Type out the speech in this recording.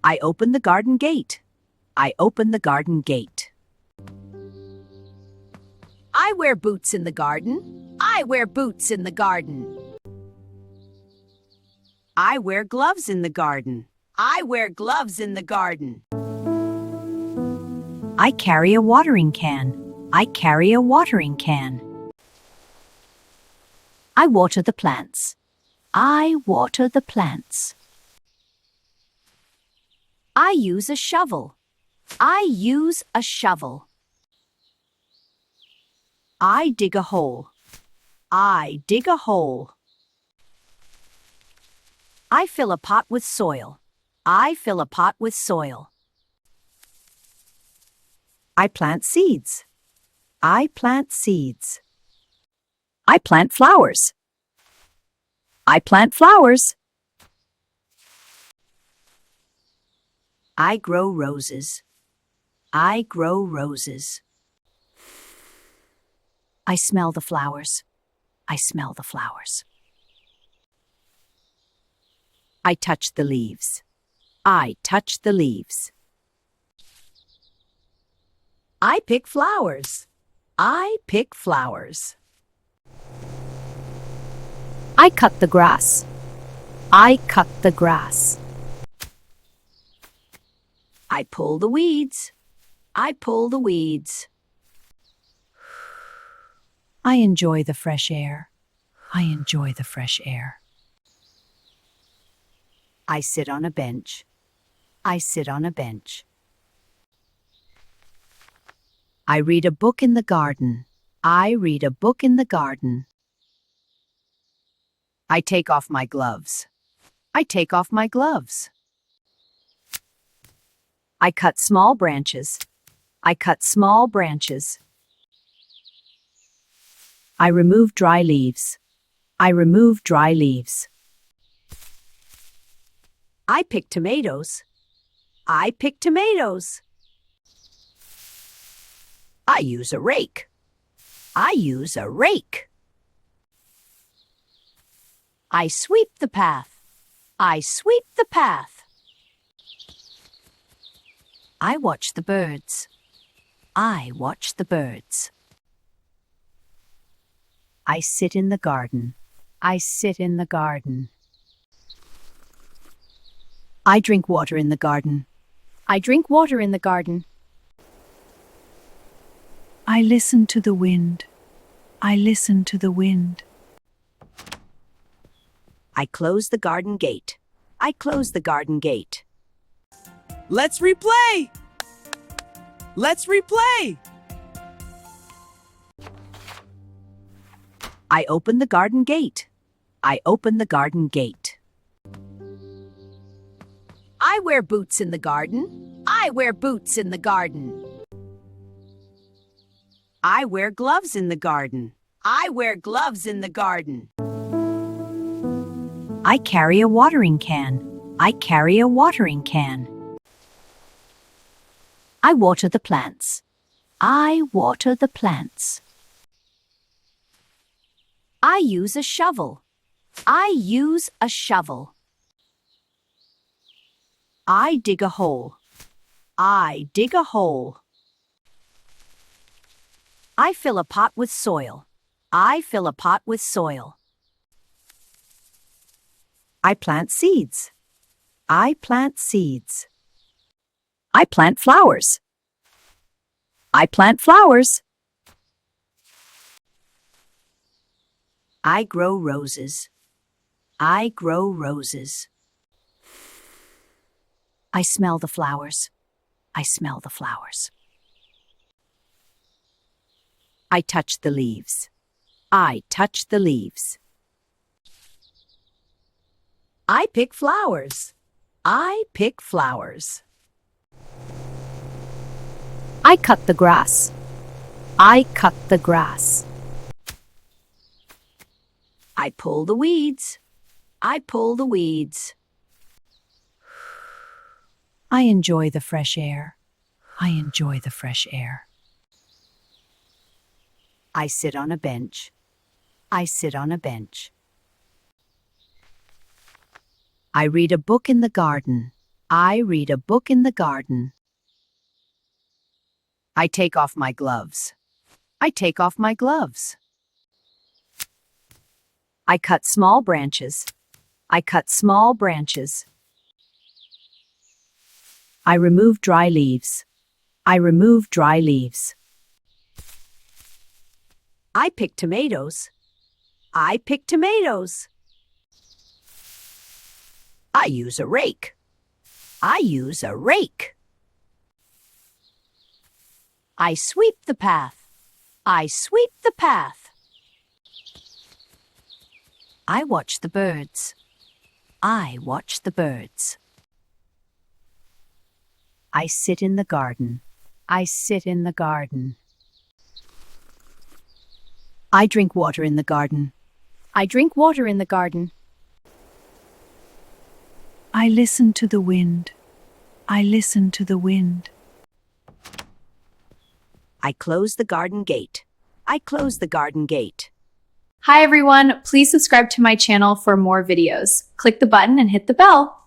I open the garden gate. I open the garden gate. I wear boots in the garden. I wear boots in the garden. I wear gloves in the garden. I wear gloves in the garden. I carry a watering can. I carry a watering can. I water the plants. I water the plants. I use a shovel. I use a shovel. I dig a hole. I dig a hole. I fill a pot with soil. I fill a pot with soil. I plant seeds. I plant seeds. I plant flowers. I plant flowers. I grow roses. I grow roses. I smell the flowers. I smell the flowers. I touch the leaves. I touch the leaves. I pick flowers. I pick flowers. I cut the grass. I cut the grass. I pull the weeds. I pull the weeds. I enjoy the fresh air. I enjoy the fresh air. I sit on a bench. I sit on a bench. I read a book in the garden. I read a book in the garden. I take off my gloves. I take off my gloves. I cut small branches. I cut small branches. I remove dry leaves. I remove dry leaves. I pick tomatoes. I pick tomatoes. I use a rake. I use a rake. I sweep the path. I sweep the path. I watch the birds. I watch the birds. I sit in the garden. I sit in the garden. I drink water in the garden. I drink water in the garden. I listen to the wind. I listen to the wind. I close the garden gate. I close the garden gate. Let's replay! Let's replay! I open the garden gate. I open the garden gate. I wear boots in the garden. I wear boots in the garden. I wear gloves in the garden. I wear gloves in the garden. I carry a watering can. I carry a watering can. I water the plants. I water the plants. I use a shovel. I use a shovel. I dig a hole. I dig a hole. I fill a pot with soil. I fill a pot with soil. I plant seeds. I plant seeds. I plant flowers. I plant flowers. I grow roses. I grow roses. I smell the flowers. I smell the flowers. I touch the leaves. I touch the leaves. I pick flowers. I pick flowers. I cut the grass. I cut the grass. I pull the weeds. I pull the weeds. I enjoy the fresh air. I enjoy the fresh air. I sit on a bench. I sit on a bench. I read a book in the garden. I read a book in the garden. I take off my gloves. I take off my gloves. I cut small branches. I cut small branches. I remove dry leaves. I remove dry leaves. I pick tomatoes. I pick tomatoes. I use a rake. I use a rake. I sweep the path. I sweep the path. I watch the birds. I watch the birds. I sit in the garden. I sit in the garden. I drink water in the garden. I drink water in the garden. I listen to the wind. I listen to the wind. I close the garden gate. I close the garden gate. Hi everyone, please subscribe to my channel for more videos. Click the button and hit the bell.